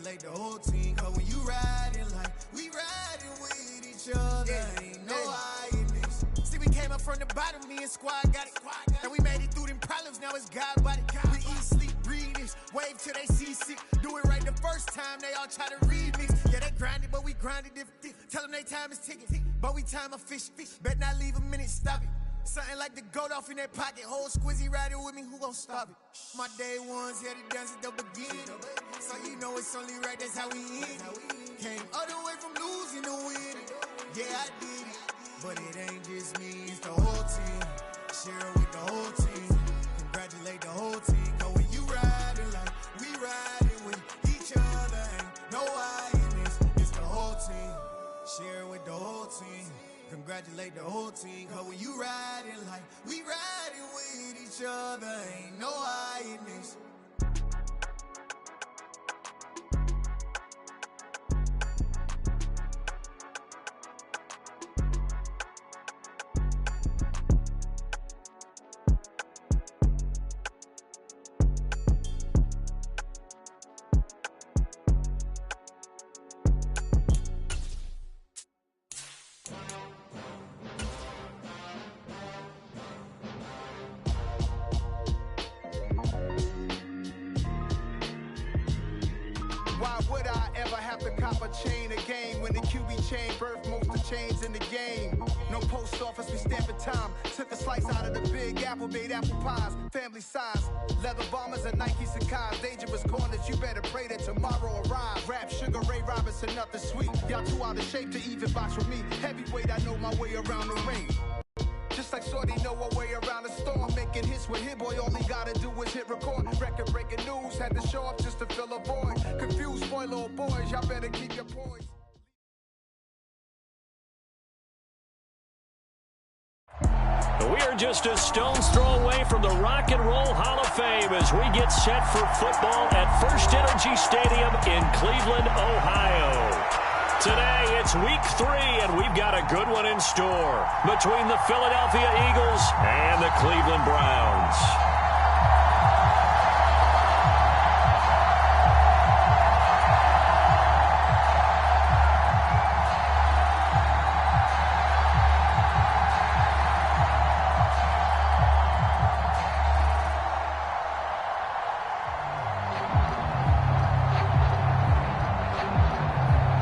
congratulate the whole team. Cause when you riding like we riding with each other, ain't no hiding this. See, we came up from the bottom, me and squad got it. And we made it through them problems, now it's God body. We eat, sleep, breathe this, wave till they see sick. Do it right the first time, they all try to remix. Yeah, they grinded, but we grinded different. Tell them they time is ticking, but we time a fish. Bet not leave a minute, stop it. Something like the goat off in that pocket. Whole squizzy riding with me, who gon' stop it? My day ones had it dance at the beginning. So you know it's only right, that's how we end. Came all the way from losing to winning. Yeah, I did it, but it ain't just me, it's the whole team. Share it with the whole team. Congratulate the whole team. Cause when you riding like we riding with each other, ain't no hiding this, it's the whole team. Share it with the whole team. Congratulate the whole team. Cause when you riding like we riding with each other, ain't no hiding this. Why would I ever have to cop a chain a game when the QB chain birthed most of chains in the game? No post office, we stamping time. Took a slice out of the big apple, made apple pies, family size. Leather bombers and Nike Sakai's. Dangerous corners, you better pray that tomorrow arrives. Rap, Sugar Ray Robinson, nothing sweet. Y'all too out of shape to even box with me. Heavyweight, I know my way around the ring. Just like Shorty know her way around the storm. Making hits with Hit Boy, all he gotta do is hit record. Record breaking news, had to show up just to fill a void. Confused boy, little boys, y'all better keep your poise. We are just a stone's throw away from the Rock and Roll Hall of Fame as we get set for football at First Energy Stadium in Cleveland, Ohio. Today, it's week 3, and we've got a good one in store between the Philadelphia Eagles and the Cleveland Browns.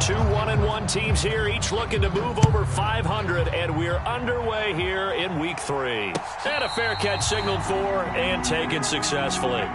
Two 1-1 teams here, each looking to move over 500, and we're underway here in week 3. And a fair catch signaled for and taken successfully.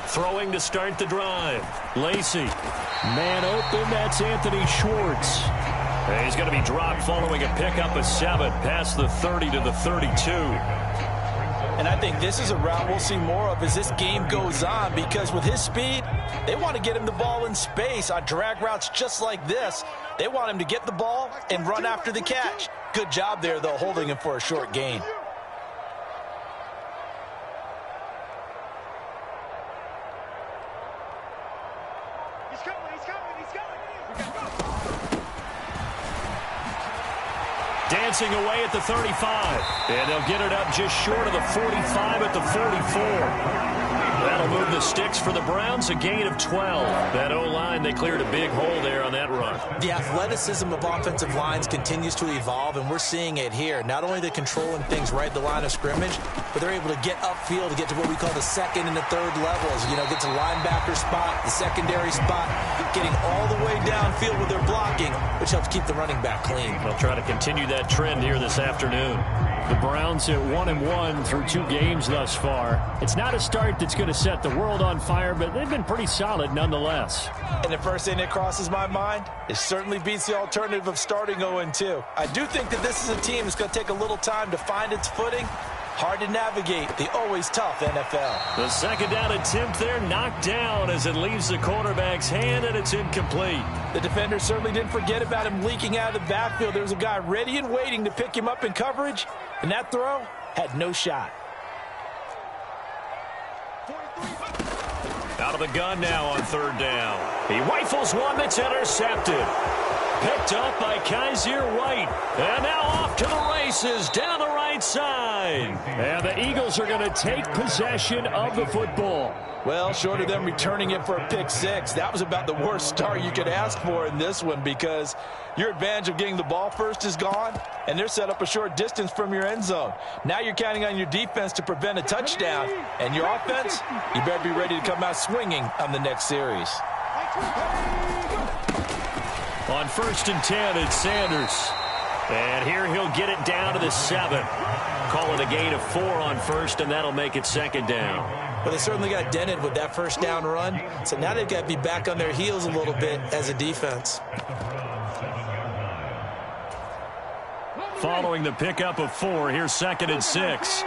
Throwing to start the drive. Lacy. Man open, that's Anthony Schwartz. And he's going to be dropped following a pickup of 7 past the 30 to the 32. And I think this is a route we'll see more of as this game goes on, because with his speed, they want to get him the ball in space on drag routes just like this. They want him to get the ball and run after the catch. Good job there, though, holding him for a short gain. Dancing away at the 35. And they'll get it up just short of the 45 at the 44. That'll move the sticks for the Browns, a gain of 12. That O-line, they cleared a big hole there on that run. The athleticism of offensive lines continues to evolve, and we're seeing it here. Not only the controlling things right at the line of scrimmage, but they're able to get upfield to get to what we call the second and the third levels. You know, get to linebacker spot, the secondary spot, getting all the way downfield with their blocking, which helps keep the running back clean. They'll try to continue that trend here this afternoon. The Browns at 1-1 through 2 games thus far. It's not a start that's going to set the world on fire, but they've been pretty solid nonetheless. And the first thing that crosses my mind, it certainly beats the alternative of starting 0-2. I do think that this is a team that's going to take a little time to find its footing, Hard to navigate the always tough NFL. The second down attempt there knocked down as it leaves the quarterback's hand, and it's incomplete. The defender certainly didn't forget about him leaking out of the backfield. There was a guy ready and waiting to pick him up in coverage, and that throw had no shot. Out of the gun now on third down. He rifles one that's intercepted. Picked up by Kaiser White. And now off to the races down the right side. And the Eagles are going to take possession of the football. Well, short of them returning it for a pick six, that was about the worst start you could ask for in this one, because your advantage of getting the ball first is gone, and they're set up a short distance from your end zone. Now you're counting on your defense to prevent a touchdown, and your offense, you better be ready to come out swinging on the next series. On 1st and 10, it's Sanders. And here he'll get it down to the 7. Call it a gain of 4 on first, and that'll make it second down. Well, they certainly got dented with that first down run, so now they've got to be back on their heels a little bit as a defense. Following the pickup of 4, here's 2nd and 6.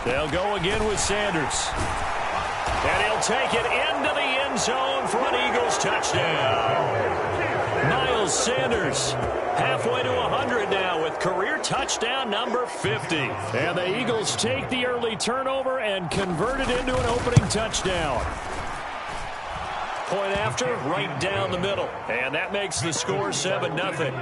They'll go again with Sanders. And he'll take it into the end zone for an Eagles touchdown. Miles Sanders halfway to 100 now with career touchdown number 50. And the Eagles take the early turnover and convert it into an opening touchdown. Point after, right down the middle. And that makes the score 7-0.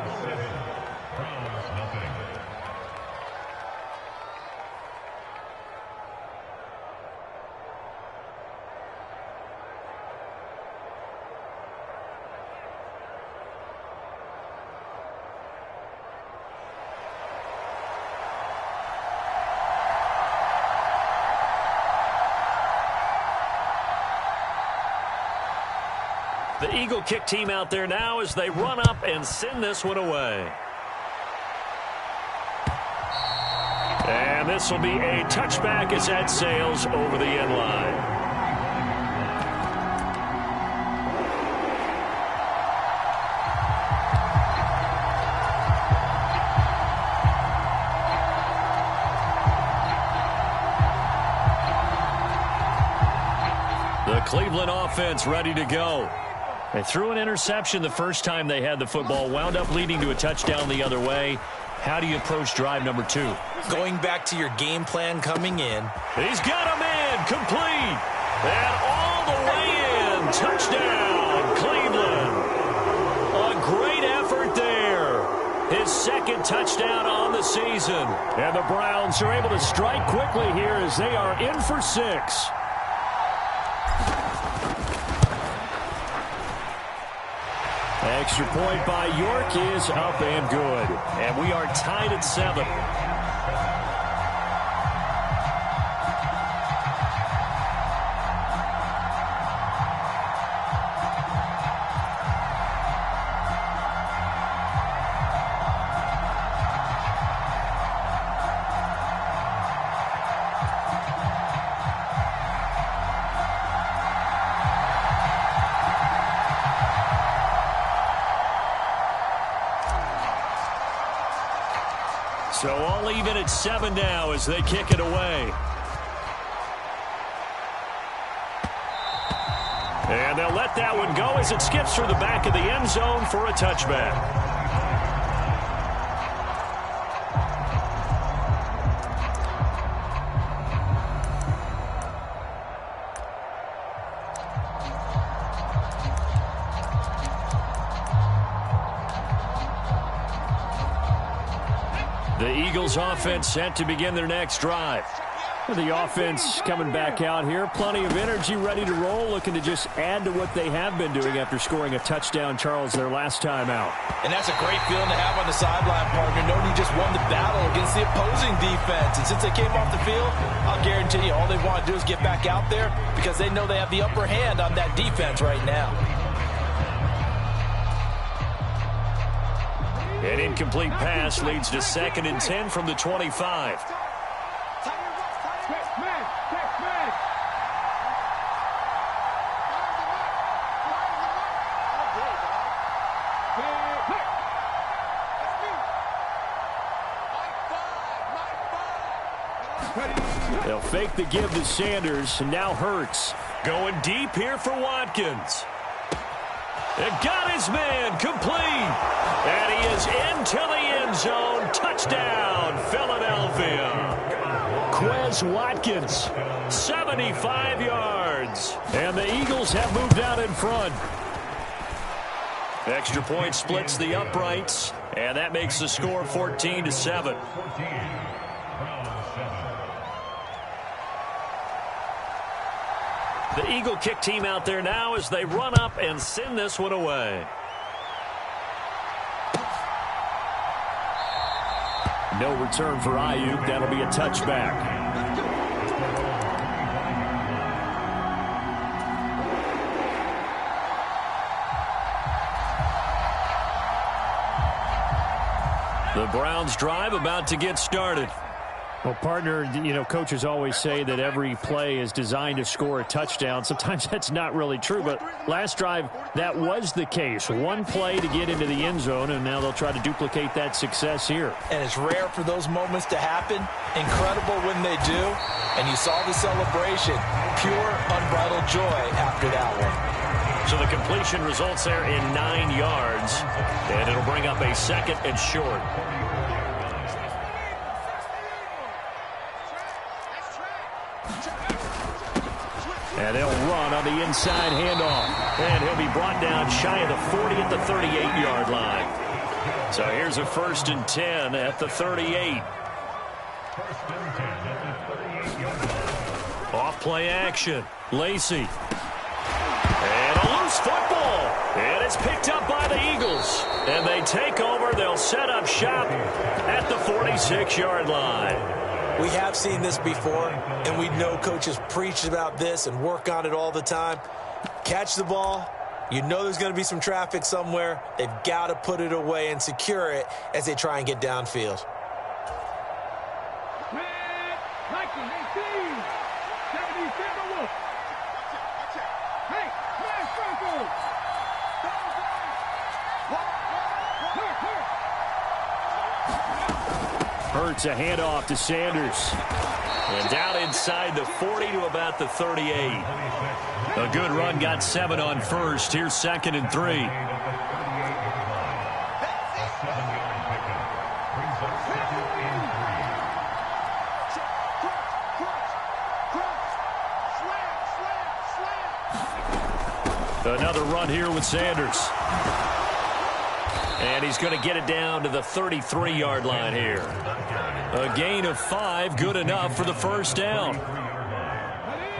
The Eagle kick team out there now as they run up and send this one away. And this will be a touchback as that sails over the end line. The Cleveland offense ready to go. They threw an interception the first time they had the football, wound up leading to a touchdown the other way. How do you approach drive number 2? Going back to your game plan coming in. He's got a man complete. And all the way in. Touchdown, Cleveland. A great effort there. His second touchdown on the season. And the Browns are able to strike quickly here as they are in for 6. Extra point by York is up and good. And we are tied at 7. So all even at 7 now as they kick it away. And they'll let that one go as it skips through the back of the end zone for a touchback. The Eagles offense set to begin their next drive. The offense coming back out here. Plenty of energy, ready to roll, looking to just add to what they have been doing after scoring a touchdown, Charles, their last time out. And that's a great feeling to have on the sideline, partner, knowing you just won the battle against the opposing defense. And since they came off the field, I'll guarantee you all they want to do is get back out there because they know they have the upper hand on that defense right now. An incomplete pass leads to 2nd and 10 from the 25. They'll fake the give to Sanders, and now Hurts. Going deep here for Watkins. It got his man complete. And he is into the end zone. Touchdown, Philadelphia. Quez Watkins, 75 yards. And the Eagles have moved out in front. Extra point splits the uprights, and that makes the score 14-7. The Eagle kick team out there now as they run up and send this one away. No return for Ayuk. That'll be a touchback. The Browns drive about to get started. Well, partner, coaches always say that every play is designed to score a touchdown. Sometimes that's not really true, but last drive, that was the case. One play to get into the end zone, and now they'll try to duplicate that success here. And it's rare for those moments to happen. Incredible when they do. And you saw the celebration. Pure, unbridled joy after that one. So the completion results there in 9 yards, and it'll bring up a second and short. And they'll run on the inside handoff. And he'll be brought down shy of the 40 at the 38-yard line. So here's a 1st and 10 at the 38. Off play action. Lacy. And a loose football. And it's picked up by the Eagles. And they take over. They'll set up shop at the 46-yard line. We have seen this before, and we know coaches preach about this and work on it all the time. Catch the ball. You know there's going to be some traffic somewhere. They've got to put it away and secure it as they try and get downfield. Hurts a handoff to Sanders. And down inside the 40 to about the 38. A good run, got 7 on first. Here's 2nd and 3. Another run here with Sanders. And he's going to get it down to the 33-yard line here. A gain of 5, good enough for the first down.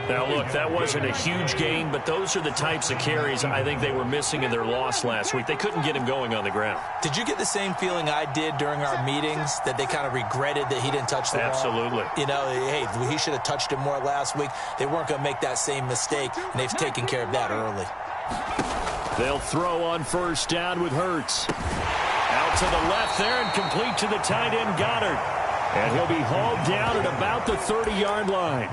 Now, look, that wasn't a huge gain, but those are the types of carries I think they were missing in their loss last week. They couldn't get him going on the ground. Did you get the same feeling I did during our meetings, that they kind of regretted that he didn't touch the ball? Absolutely. Hey, he should have touched it more last week. They weren't going to make that same mistake, and they've taken care of that early. They'll throw on first down with Hurts. Out to the left there and complete to the tight end, Goddard. And he'll be hauled down at about the 30-yard line.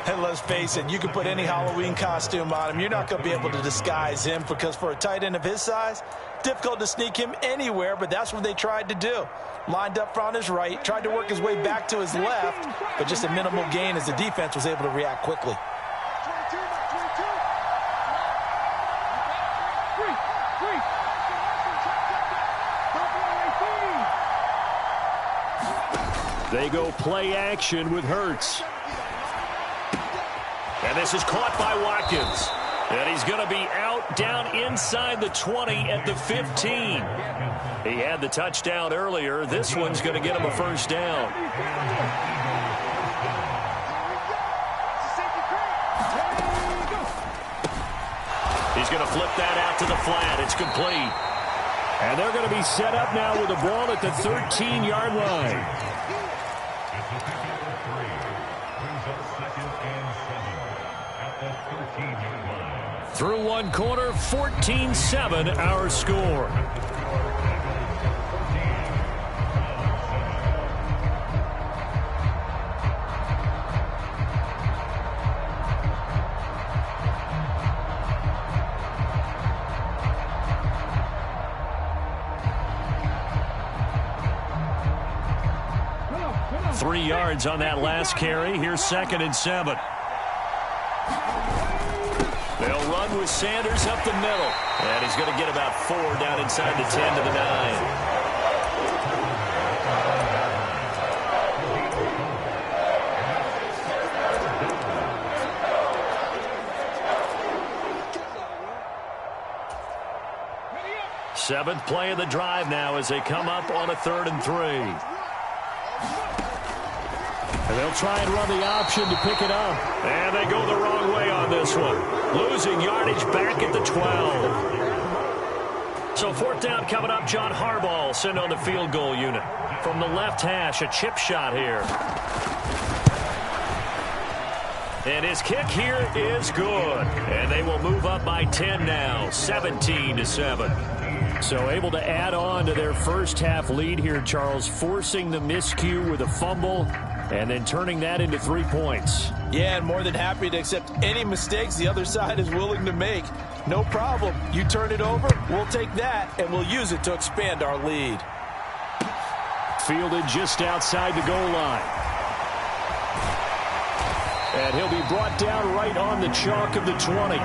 And let's face it, you can put any Halloween costume on him. You're not going to be able to disguise him, because for a tight end of his size, difficult to sneak him anywhere, but that's what they tried to do. Lined up on his right, tried to work his way back to his left, but just a minimal gain as the defense was able to react quickly. They go play action with Hurts. And this is caught by Watkins. And he's going to be out down inside the 20 at the 15. He had the touchdown earlier. This one's going to get him a first down. He's going to flip that out to the flat. It's complete. And they're going to be set up now with the ball at the 13-yard line. Through one quarter, 14-7 our score. 3 yards on that last carry. Here's 2nd and 7. They'll run with Sanders up the middle. And he's going to get about 4 down inside the 10 to the 9. Seventh play of the drive now as they come up on a 3rd and 3. And they'll try and run the option to pick it up. And they go the wrong way on this one. Losing yardage back at the 12. So 4th down coming up. John Harbaugh sent on the field goal unit. From the left hash, a chip shot here. And his kick here is good. And they will move up by 10 now, 17-7. So able to add on to their first half lead here, Charles, forcing the miscue with a fumble and then turning that into 3 points. Yeah, and more than happy to accept any mistakes the other side is willing to make. No problem. You turn it over, we'll take that, and we'll use it to expand our lead. Fielded just outside the goal line. And he'll be brought down right on the chalk of the 20.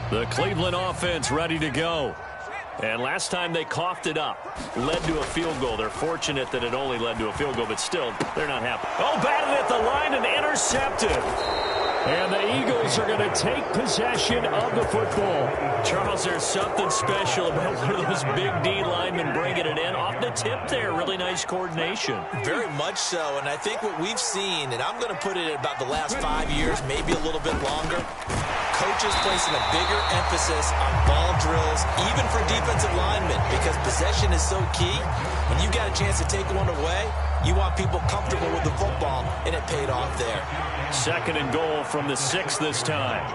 The Cleveland offense ready to go. And last time they coughed it up, led to a field goal. They're fortunate that it only led to a field goal, but still, they're not happy. Oh, batted at the line and intercepted. And the Eagles are going to take possession of the football. Charles, there's something special about one of those big D linemen bringing it in off the tip there. Really nice coordination. Very much so, and I think what we've seen, and I'm going to put it at about the last 5 years, maybe a little bit longer, coaches placing a bigger emphasis on ball drills, even for defensive linemen, because possession is so key. When you got a chance to take one away, you want people comfortable with the football, and it paid off there. 2nd and goal from the 6 this time.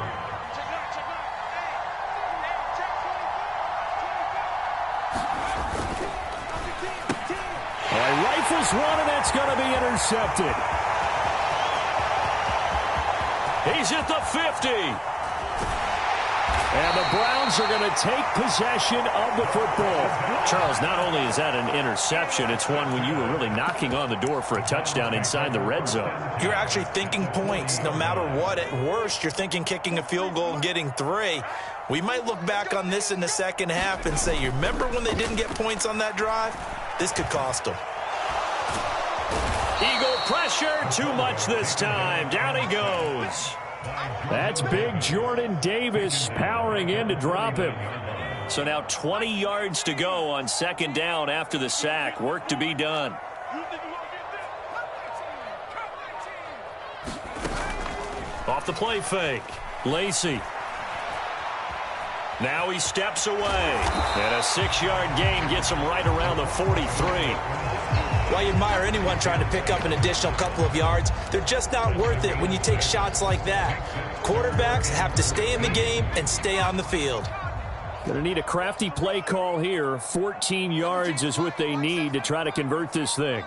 Rifles one, and that's going to be intercepted. He's at the 50. And the Browns are going to take possession of the football. Charles, not only is that an interception, it's one when you were really knocking on the door for a touchdown inside the red zone. You're actually thinking points. No matter what, at worst, you're thinking kicking a field goal and getting 3. We might look back on this in the second half and say, you remember when they didn't get points on that drive? This could cost them. Eagle pressure, too much this time. Down he goes. That's big Jordan Davis powering in to drop him. So now 20 yards to go on 2nd down after the sack. Work to be done. Off the play fake. Lacy. Now he steps away. And a 6-yard gain gets him right around the 43. While you admire anyone trying to pick up an additional couple of yards, they're just not worth it when you take shots like that. Quarterbacks have to stay in the game and stay on the field. Going to need a crafty play call here. 14 yards is what they need to try to convert this thing.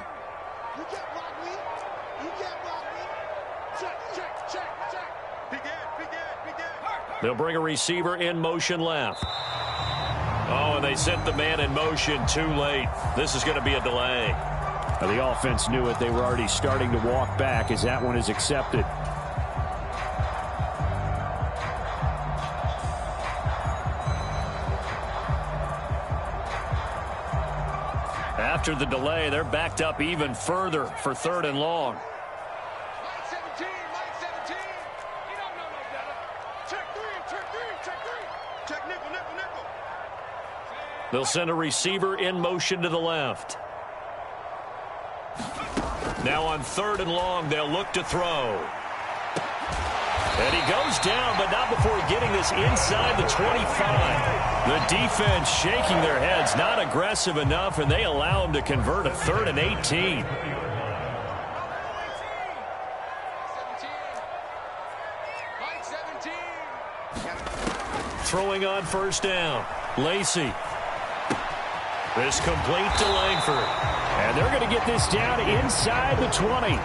They'll bring a receiver in motion left. Oh, and they sent the man in motion too late. This is going to be a delay. The offense knew it. They were already starting to walk back as that one is accepted. After the delay, they're backed up even further for 3rd and long. They'll send a receiver in motion to the left. Now on 3rd and long, they'll look to throw. And he goes down, but not before getting this inside the 25. The defense shaking their heads, not aggressive enough, and they allow him to convert a 3rd and 18. Throwing on 1st down. Lacy. This complete to Langford. And they're going to get this down inside the 20.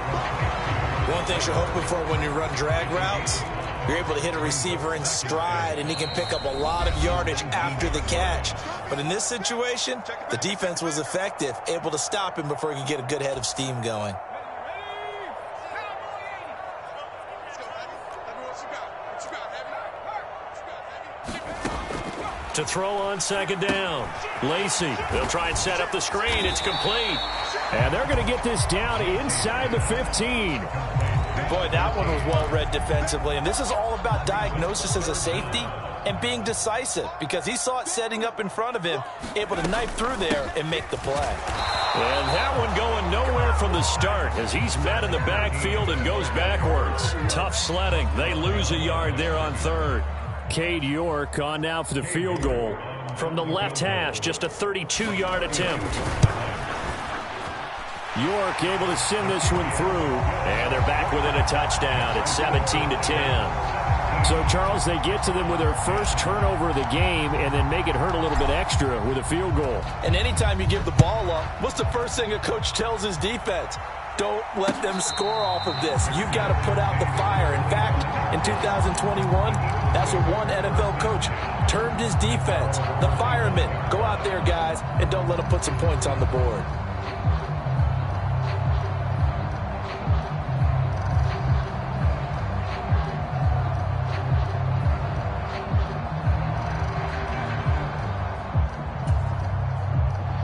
One thing you're hoping for when you run drag routes, you're able to hit a receiver in stride, and he can pick up a lot of yardage after the catch. But in this situation, the defense was effective, able to stop him before he could get a good head of steam going. To throw on second down. Lacy, they'll try and set up the screen. It's complete. And they're going to get this down inside the 15. Boy, that one was well read defensively. And this is all about diagnosis as a safety and being decisive, because he saw it setting up in front of him, able to knife through there and make the play. And that one going nowhere from the start as he's met in the backfield and goes backwards. Tough sledding. They lose a yard there on third. Cade York on now for the field goal. From the left hash, just a 32-yard attempt. York able to send this one through. And they're back within a touchdown. It's 17-10. So, Charles, they get to them with their first turnover of the game and then make it hurt a little bit extra with a field goal. And anytime you give the ball up, what's the first thing a coach tells his defense? Don't let them score off of this. You've got to put out the fire. In fact, in 2021, that's what one NFL coach termed his defense. The firemen. Go out there, guys, and don't let them put some points on the board.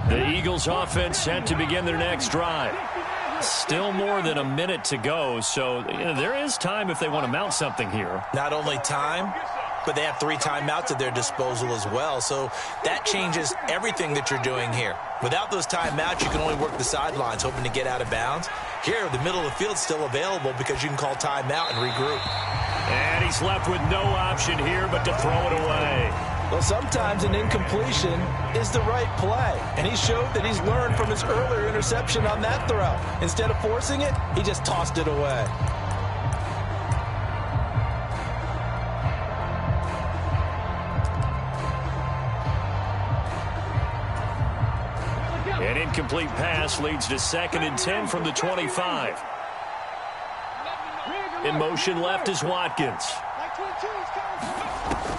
The Eagles offense set to begin their next drive. Still more than a minute to go, so there is time if they want to mount something here. Not only time, but they have 3 timeouts at their disposal as well. So that changes everything that you're doing here. Without those timeouts, you can only work the sidelines, hoping to get out of bounds. Here, the middle of the field's still available because you can call timeout and regroup. And he's left with no option here but to throw it away. Well, sometimes an incompletion is the right play. And he showed that he's learned from his earlier interception on that throw. Instead of forcing it, he just tossed it away. An incomplete pass leads to 2nd and 10 from the 25. In motion left is Watkins.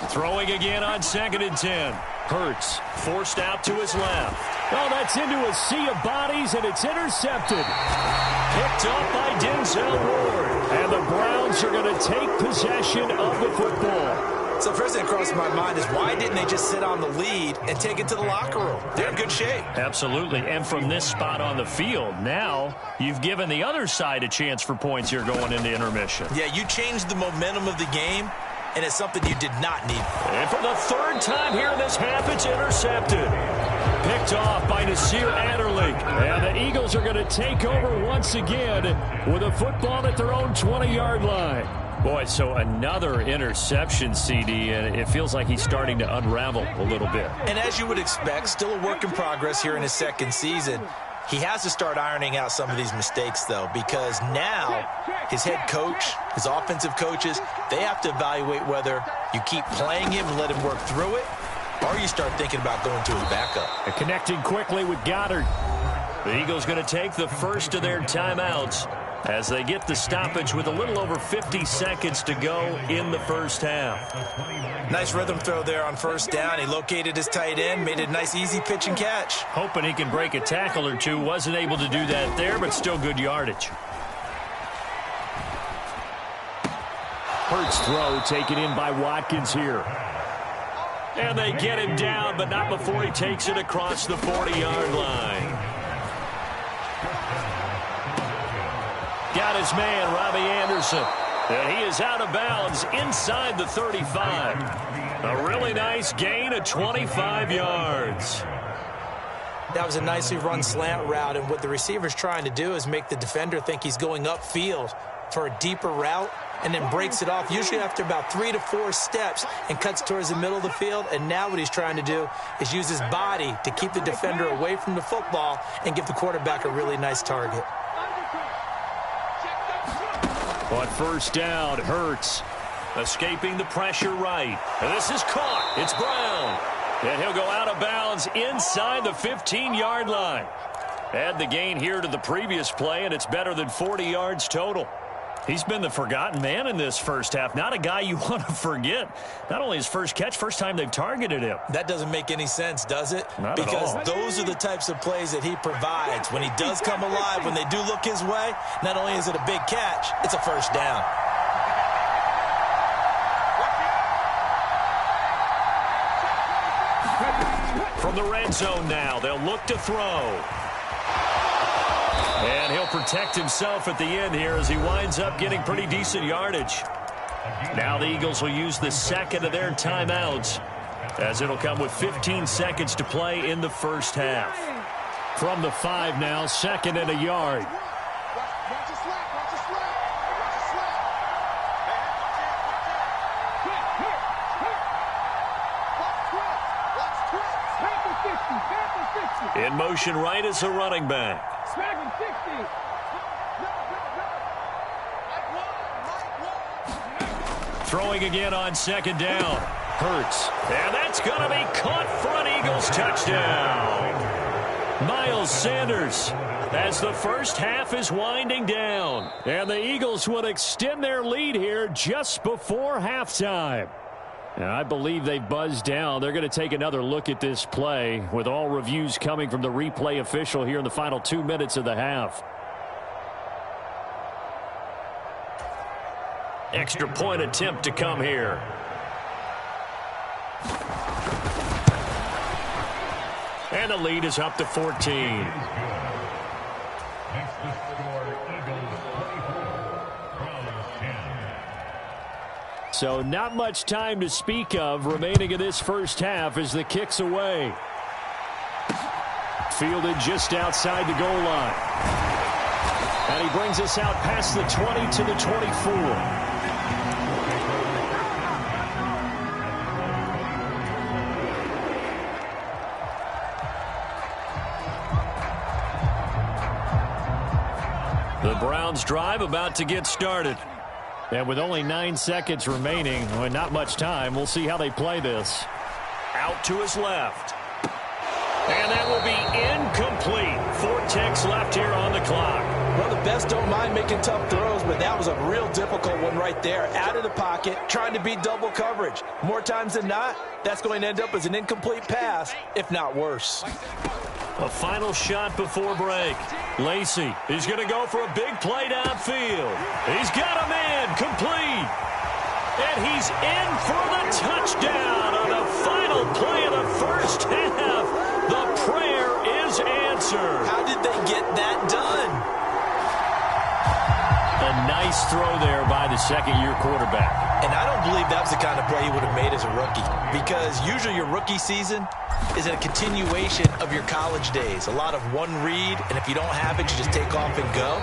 Throwing again on 2nd and 10. Hurts forced out to his left. Oh, that's into a sea of bodies, and it's intercepted. Picked up by Denzel Ward. And the Browns are going to take possession of the football. So first thing that crossed my mind is why didn't they just sit on the lead and take it to the locker room? They're in good shape. Absolutely. And from this spot on the field, now you've given the other side a chance for points here going into intermission. Yeah, you changed the momentum of the game, and it's something you did not need. And for the 3rd time here in this half, it's intercepted. Picked off by Nasir Adderley. And the Eagles are going to take over once again with a football at their own 20-yard line. Boy, so another interception, CD, and it feels like he's starting to unravel a little bit. And as you would expect, still a work in progress here in his 2nd season. He has to start ironing out some of these mistakes, though, because now his head coach, his offensive coaches, they have to evaluate whether you keep playing him and let him work through it, or you start thinking about going to his backup. And connecting quickly with Goddard. The Eagles going to take the first of their timeouts as they get the stoppage with a little over 50 seconds to go in the first half. Nice rhythm throw there on 1st down. He located his tight end, made a nice easy pitch and catch. Hoping he can break a tackle or two. Wasn't able to do that there, but still good yardage. Hurts throw taken in by Watkins here. And they get him down, but not before he takes it across the 40-yard line. Got his man, Robbie Anderson. And he is out of bounds inside the 35. A really nice gain of 25 yards. That was a nicely run slant route, and what the receiver's trying to do is make the defender think he's going upfield for a deeper route, and then breaks it off, usually after about 3 to 4 steps, and cuts towards the middle of the field. And now what he's trying to do is use his body to keep the defender away from the football and give the quarterback a really nice target. On 1st down, Hurts escaping the pressure right. And this is caught. It's Brown. And he'll go out of bounds inside the 15-yard line. Add the gain here to the previous play, and it's better than 40 yards total. He's been the forgotten man in this first half. Not a guy you want to forget. Not only his first catch, first time they've targeted him. That doesn't make any sense, does it? Not because at all. Those are the types of plays that he provides. When he does come alive, when they do look his way, not only is it a big catch, it's a first down. From the red zone now, they'll look to throw. And he'll protect himself at the end here as he winds up getting pretty decent yardage. Now the Eagles will use the second of their timeouts, as it'll come with 15 seconds to play in the first half. From the 5 now, 2nd and a yard. In motion right is the running back. Throwing again on 2nd down. Hurts. And that's going to be caught for an Eagles touchdown. Miles Sanders, as the first half is winding down. And the Eagles would extend their lead here just before halftime. And I believe they buzzed down. They're going to take another look at this play, with all reviews coming from the replay official here in the final 2 minutes of the half. Extra point attempt to come here. And the lead is up to 14. So not much time to speak of remaining in this first half as the kick's away. Fielded just outside the goal line. And he brings us out past the 20 to the 24. The Browns drive about to get started. And with only 9 seconds remaining, and not much time, we'll see how they play this. Out to his left. And that will be incomplete. 4 ticks left here on the clock. Well, the best don't mind making tough throws, but that was a real difficult one right there. Out of the pocket, trying to beat double coverage. More times than not, that's going to end up as an incomplete pass, if not worse. A final shot before break. Lacy is going to go for a big play downfield. He's got him in, complete. And he's in for the touchdown on the final play of the first half. The prayer is answered. How did they get that done? A nice throw there by the second-year quarterback. And I don't believe that was the kind of play he would have made as a rookie, because usually your rookie season is a continuation of your college days. A lot of one read, and if you don't have it, you just take off and go.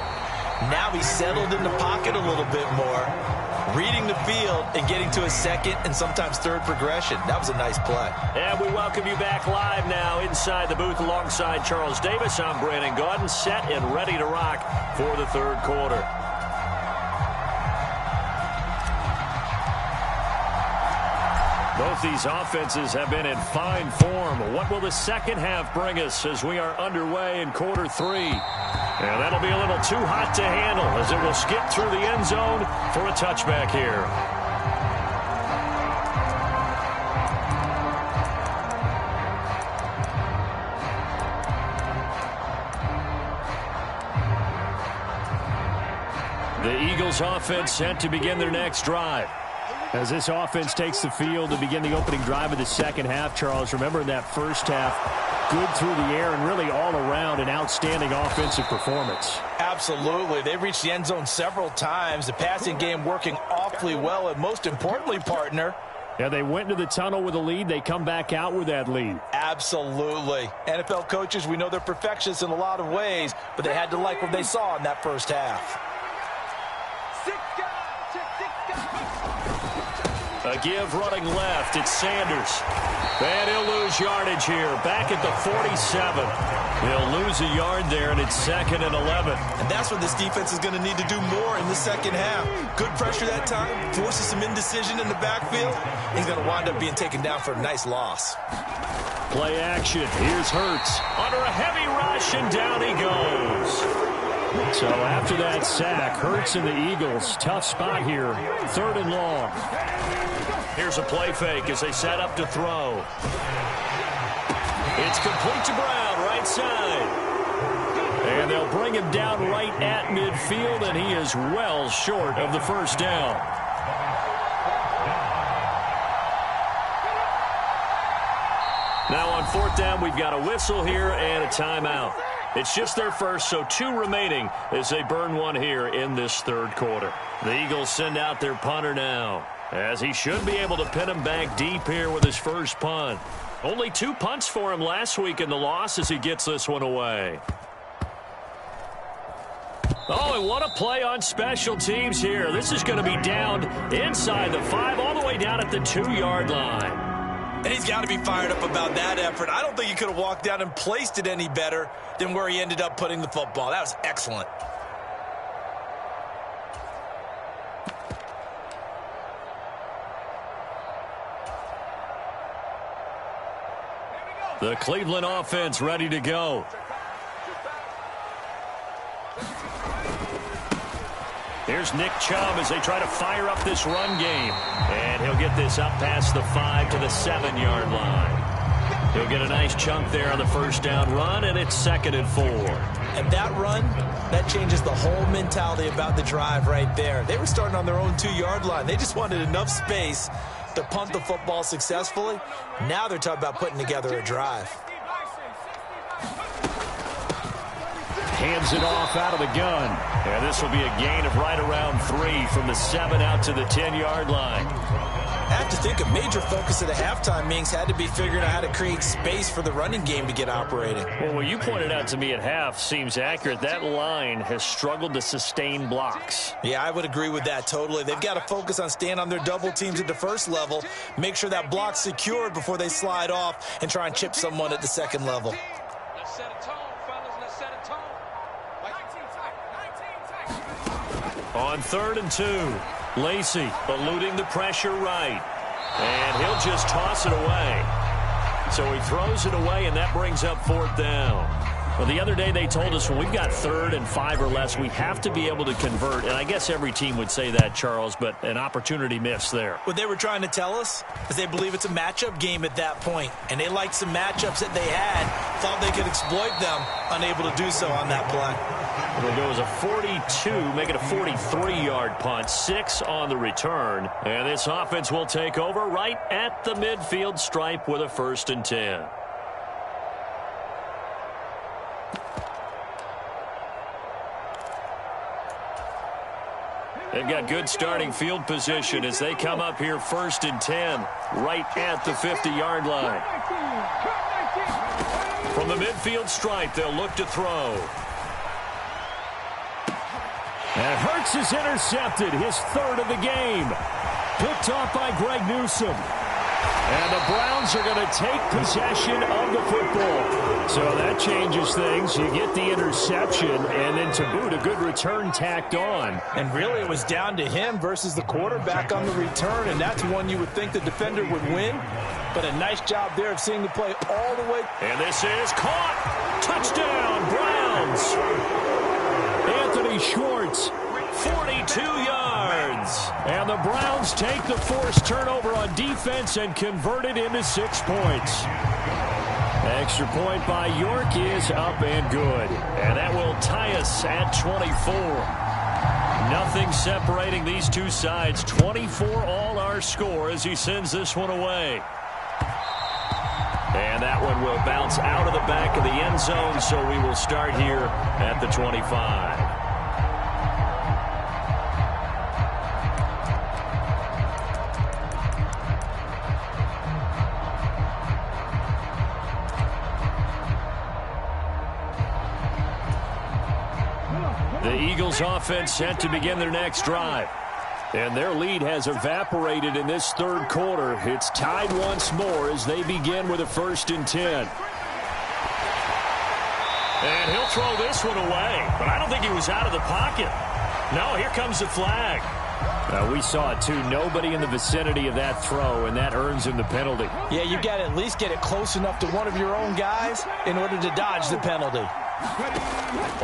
Now he's settled in the pocket a little bit more, reading the field and getting to his second and sometimes third progression. That was a nice play. And we welcome you back live now inside the booth alongside Charles Davis. I'm Brandon Gaudin, set and ready to rock for the third quarter. Both these offenses have been in fine form. What will the second half bring us as we are underway in quarter 3? And that'll be a little too hot to handle as it will skip through the end zone for a touchback here. The Eagles offense set to begin their next drive. As this offense takes the field to begin the opening drive of the second half, Charles, remember in that first half, good through the air and really all around an outstanding offensive performance. Absolutely. They reached the end zone several times. The passing game working awfully well, and most importantly, partner, Yeah, they went into the tunnel with a lead. They come back out with that lead. absolutely. NFL coaches, we know they're perfectionists in a lot of ways, but they had to like what they saw in that first half. A give running left. It's Sanders. And he'll lose yardage here. Back at the 47. He'll lose a yard there, and it's 2nd and 11. And that's what this defense is going to need to do more in the second half. Good pressure that time. Forces some indecision in the backfield. He's going to wind up being taken down for a nice loss. Play action. Here's Hurts. Under a heavy rush, and down he goes. So after that sack, Hurts and the Eagles, tough spot here. 3rd and long. Here's a play fake as they set up to throw. It's complete to Brown, right side. And they'll bring him down right at midfield, and he is well short of the first down. Now on 4th down, we've got a whistle here and a timeout. It's just their first, so 2 remaining as they burn one here in this 3rd quarter. The Eagles send out their punter now, as he should be able to pin him back deep here with his first punt. Only 2 punts for him last week in the loss as he gets this one away. Oh, and what a play on special teams here. This is going to be down inside the 5, all the way down at the 2-yard line. And he's got to be fired up about that effort. I don't think he could have walked down and placed it any better than where he ended up putting the football. That was excellent. The Cleveland offense ready to go. Here's Nick Chubb as they try to fire up this run game. And he'll get this up past the 5 to the 7-yard line. He'll get a nice chunk there on the first down run, and it's 2nd and 4. And that run, that changes the whole mentality about the drive right there. They were starting on their own 2-yard line. They just wanted enough space to punt the football successfully. Now they're talking about putting together a drive. Hands it off out of the gun. And this will be a gain of right around 3 from the 7 out to the 10-yard line. I have to think a major focus at the halftime means had to be figuring out how to create space for the running game to get operating. Well, what you pointed out to me at half seems accurate. That line has struggled to sustain blocks. Yeah, I would agree with that totally. They've got to focus on staying on their double teams at the first level, make sure that block's secured before they slide off and try and chip someone at the second level. On 3rd and 2, Lacy eluding the pressure right. And he'll just toss it away. So he throws it away, and that brings up 4th down. Well, the other day they told us when we've got 3rd and 5 or less, we have to be able to convert. And I guess every team would say that, Charles, but an opportunity missed there. What they were trying to tell us is they believe it's a matchup game at that point. And they liked some matchups that they had, thought they could exploit them, unable to do so on that play. It'll go as a 42, make it a 43-yard punt, 6 on the return. And this offense will take over right at the midfield stripe with a 1st and 10. They've got good starting field position as they come up here 1st and 10, right at the 50-yard line. From the midfield stripe, they'll look to throw. And Hurts is intercepted, his 3rd of the game. Picked off by Greg Newsome. And the Browns are going to take possession of the football. So that changes things. You get the interception, and then to boot, a good return tacked on. And really, it was down to him versus the quarterback on the return, and that's one you would think the defender would win. But a nice job there of seeing the play all the way. And this is caught. Touchdown, Browns. Anthony Schwartz, 42 yards. And the Browns take the forced turnover on defense and convert it into 6 points. Extra point by York is up and good. And that will tie us at 24. Nothing separating these two sides. 24 all our score as he sends this one away. And that one will bounce out of the back of the end zone, so we will start here at the 25. The Eagles offense set to begin their next drive. And their lead has evaporated in this third quarter. It's tied once more as they begin with a 1st and 10. And he'll throw this one away. But I don't think he was out of the pocket. No, here comes the flag. We saw it, too. Nobody in the vicinity of that throw, and that earns him the penalty. Yeah, you got to at least get it close enough to one of your own guys in order to dodge the penalty.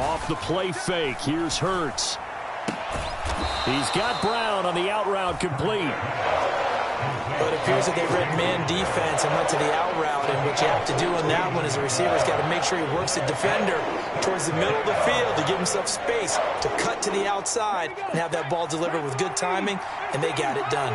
Off the play fake, here's Hurts. He's got Brown on the out route complete. But it appears that they read man defense and went to the out route, and what you have to do on that one is the receiver's got to make sure he works the defender towards the middle of the field to give himself space to cut to the outside and have that ball delivered with good timing, and they got it done.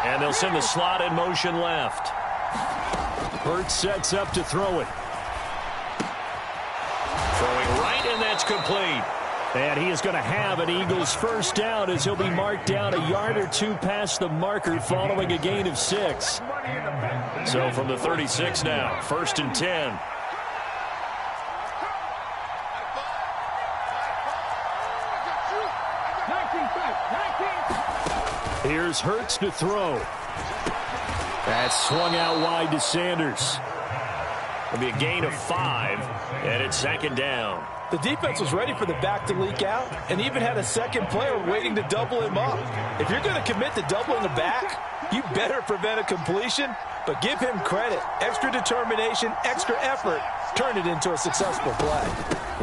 And they'll send the slot in motion left. Hurts sets up to throw it. Throwing right, and that's complete. And he is going to have an Eagles 1st down as he'll be marked down a yard or two past the marker following a gain of 6. So from the 36 now, 1st and 10. Here's Hurts to throw. That's swung out wide to Sanders. It'll be a gain of 5, and it's 2nd down. The defense was ready for the back to leak out and even had a second player waiting to double him up. If you're going to commit to doubling the back, you better prevent a completion, but give him credit. Extra determination, extra effort, turned it into a successful play.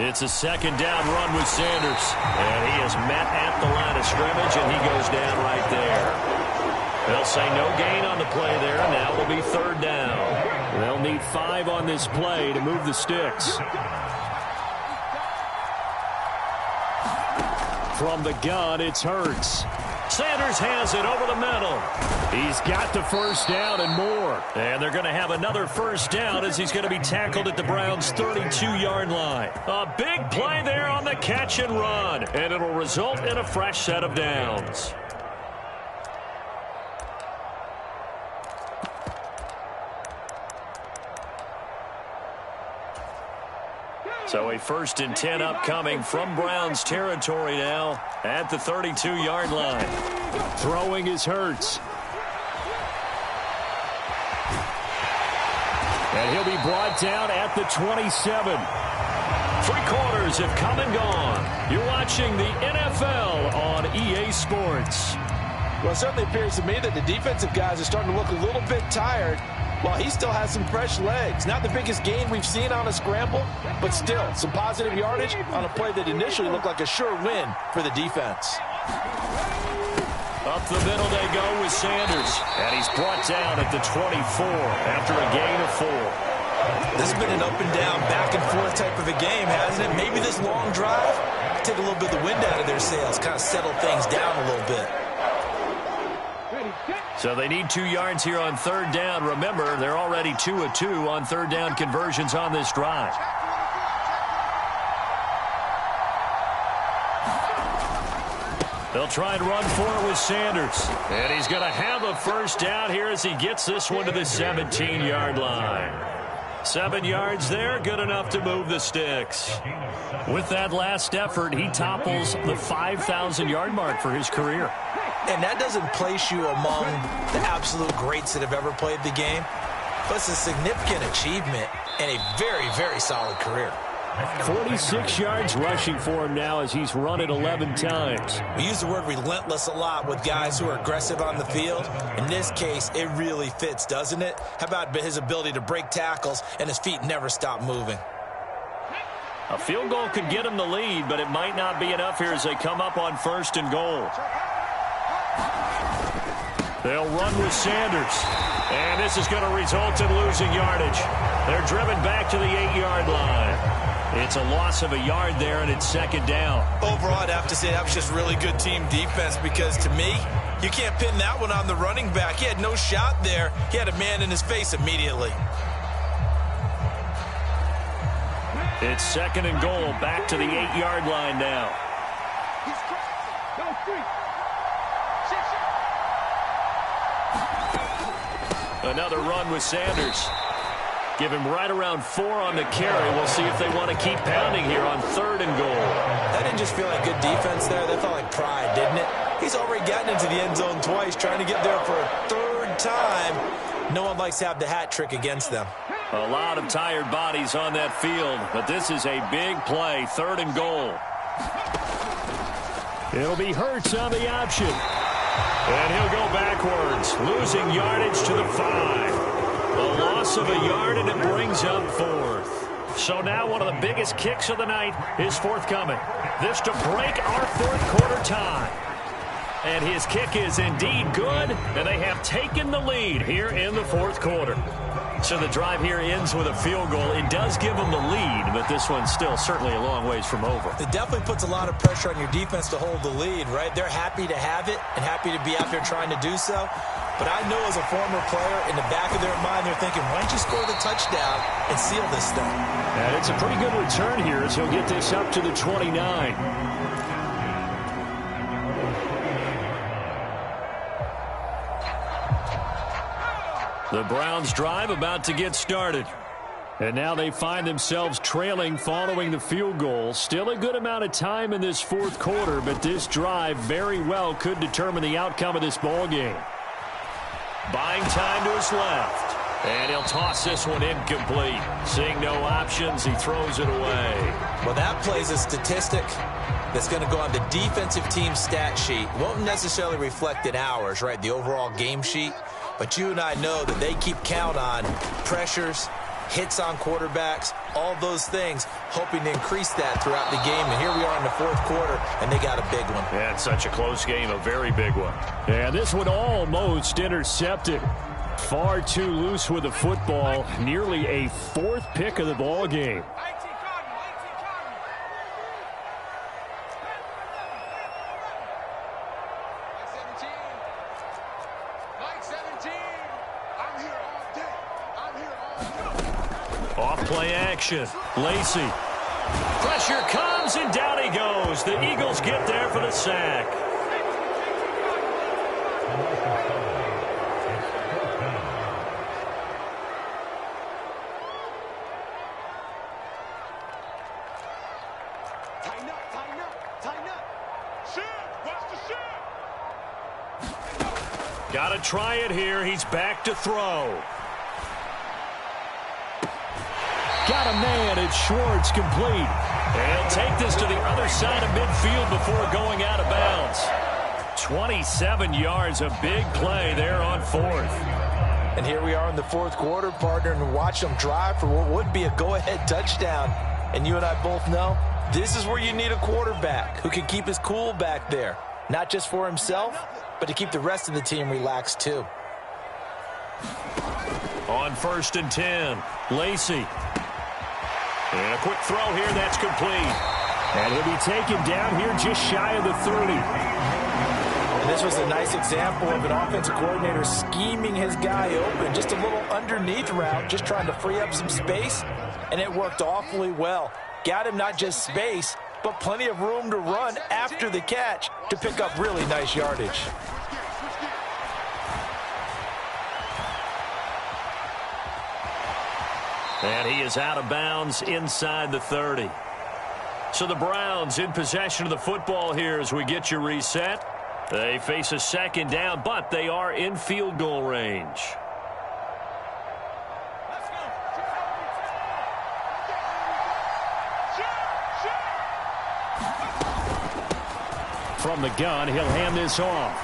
It's a 2nd down run with Sanders. And he is met at the line of scrimmage, and he goes down right there. They'll say no gain on the play there. Now it'll be 3rd down. They'll need 5 on this play to move the sticks. From the gun, it's Hurts. Sanders has it over the middle. He's got the 1st down and more. And they're going to have another 1st down as he's going to be tackled at the Browns' 32-yard line. A big play there on the catch and run. And it'll result in a fresh set of downs. So a 1st and 10 upcoming from Browns territory now at the 32-yard line. Throwing is Hurts. And he'll be brought down at the 27. 3 quarters have come and gone. You're watching the NFL on EA Sports. Well, it certainly appears to me that the defensive guys are starting to look a little bit tired, while he still has some fresh legs. Not the biggest gain we've seen on a scramble, but still some positive yardage on a play that initially looked like a sure win for the defense. Up the middle they go with Sanders. And he's brought down at the 24 after a gain of 4. This has been an up and down, back and forth type of a game, hasn't it? Maybe this long drive take a little bit of the wind out of their sails, kind of settle things down a little bit. So they need 2 yards here on 3rd down. Remember, they're already 2 of 2 on 3rd down conversions on this drive. They'll try and run for it with Sanders. And he's going to have a 1st down here as he gets this one to the 17-yard line. 7 yards there, good enough to move the sticks. With that last effort, he topples the 5,000-yard mark for his career. And that doesn't place you among the absolute greats that have ever played the game, but it's a significant achievement and a very, very solid career. 46 yards rushing for him now as he's run it 11 times. We use the word relentless a lot with guys who are aggressive on the field. In this case, it really fits, doesn't it? How about his ability to break tackles and his feet never stop moving? A field goal could get him the lead, but it might not be enough here as they come up on 1st and goal. They'll run with Sanders. And this is going to result in losing yardage. They're driven back to the 8-yard line. It's a loss of a yard there, and it's 2nd down. Overall, I'd have to say that was just really good team defense because, to me, you can't pin that one on the running back. He had no shot there. He had a man in his face immediately. It's 2nd and goal, back to the 8-yard line now. Another run with Sanders. Give him right around 4 on the carry. We'll see if they want to keep pounding here on 3rd and goal. That didn't just feel like good defense there. That felt like pride, didn't it? He's already gotten into the end zone twice, trying to get there for a 3rd time. No one likes to have the hat trick against them. A lot of tired bodies on that field, but this is a big play, 3rd and goal. It'll be Hurts on the option. And he'll go backwards, losing yardage to the 5. A loss of a yard, and it brings up 4th. So now one of the biggest kicks of the night is forthcoming. This to break our 4th quarter tie. And his kick is indeed good, and they have taken the lead here in the 4th quarter. So the drive here ends with a field goal. It does give them the lead, but this one's still certainly a long ways from over. It definitely puts a lot of pressure on your defense to hold the lead, right? They're happy to have it and happy to be out there trying to do so. But I know as a former player, in the back of their mind, they're thinking, why don't you score the touchdown and seal this thing? And it's a pretty good return here as he'll get this up to the 29. The Browns drive about to get started. And now they find themselves trailing following the field goal. Still a good amount of time in this 4th quarter, but this drive very well could determine the outcome of this ball game. Buying time to his left. And he'll toss this one incomplete. Seeing no options, he throws it away. Well, that plays a statistic that's going to go on the defensive team stat sheet. Won't necessarily reflect in ours, right, the overall game sheet. But you and I know that they keep count on pressures, hits on quarterbacks, all those things, hoping to increase that throughout the game. And here we are in the 4th quarter, and they got a big one. Yeah, it's such a close game, a very big one. Yeah, this one almost intercepted. Far too loose with the football. Nearly a 4th pick of the ball game. Off play action. Lacy. Pressure comes, and down he goes. The Eagles get there for the sack. Got to try it here. He's back to throw. Got a man. It's Schwartz, complete. And he'll take this to the other side of midfield before going out of bounds. 27 yards, a big play there on 4th. And here we are in the 4th quarter, partner, and watch them drive for what would be a go-ahead touchdown. And you and I both know this is where you need a quarterback who can keep his cool back there. Not just for himself, but to keep the rest of the team relaxed too. On 1st and 10, Lacy. And a quick throw here, that's complete. And he'll be taken down here just shy of the 30. And this was a nice example of an offensive coordinator scheming his guy open. Just a little underneath route, just trying to free up some space. And it worked awfully well. Got him not just space, but plenty of room to run after the catch to pick up really nice yardage. And he is out of bounds inside the 30. So the Browns in possession of the football here as we get you reset. They face a 2nd down, but they are in field goal range. From the gun, he'll hand this off.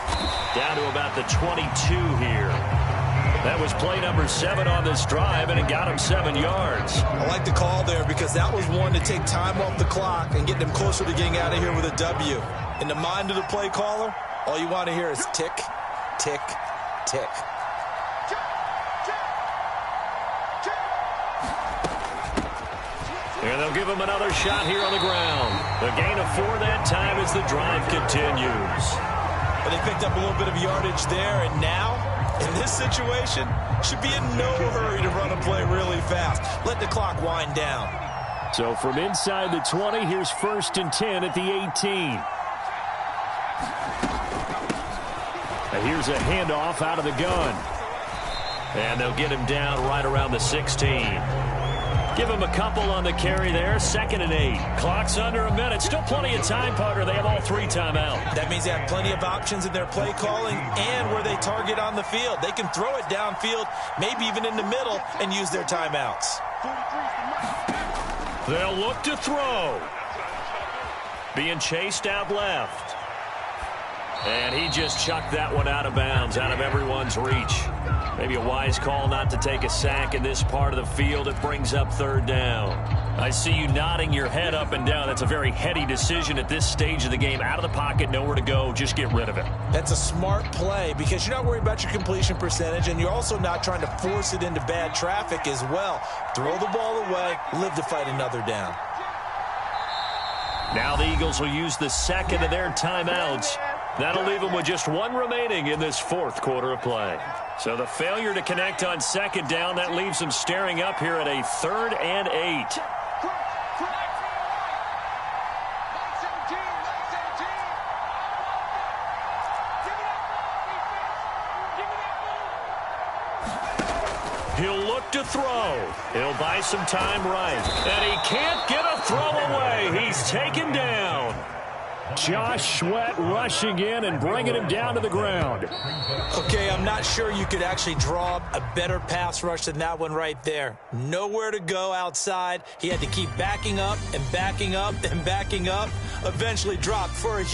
Down to about the 22 here. That was play number 7 on this drive, and it got him 7 yards. I like the call there because that was one to take time off the clock and get them closer to getting out of here with a W. In the mind of the play caller, all you want to hear is tick, tick, tick. And they'll give him another shot here on the ground. The gain of 4 that time as the drive continues. But they picked up a little bit of yardage there, and now, in this situation, should be in no hurry to run a play really fast. Let the clock wind down. So from inside the 20, here's 1st and 10 at the 18. And here's a handoff out of the gun. And they'll get him down right around the 16. Give him a couple on the carry there. 2nd and 8. Clock's under a minute. Still plenty of time, partner. They have all 3 timeouts. That means they have plenty of options in their play calling and where they target on the field. They can throw it downfield, maybe even in the middle, and use their timeouts. They'll look to throw. Being chased out left. And he just chucked that one out of bounds, out of everyone's reach. Maybe a wise call not to take a sack in this part of the field. It brings up 3rd down. I see you nodding your head up and down. That's a very heady decision at this stage of the game. Out of the pocket, nowhere to go. Just get rid of it. That's a smart play because you're not worried about your completion percentage, and you're also not trying to force it into bad traffic as well. Throw the ball away, live to fight another down. Now the Eagles will use the 2nd of their timeouts. That'll leave them with just 1 remaining in this 4th quarter of play. So the failure to connect on 2nd down, that leaves them staring up here at a 3rd and 8. He'll look to throw. He'll buy some time right. And he can't get a throw away. He's taken down. Josh Sweat rushing in and bringing him down to the ground. Okay, I'm not sure you could actually draw up a better pass rush than that one right there. Nowhere to go outside. He had to keep backing up and backing up and backing up. Eventually dropped for a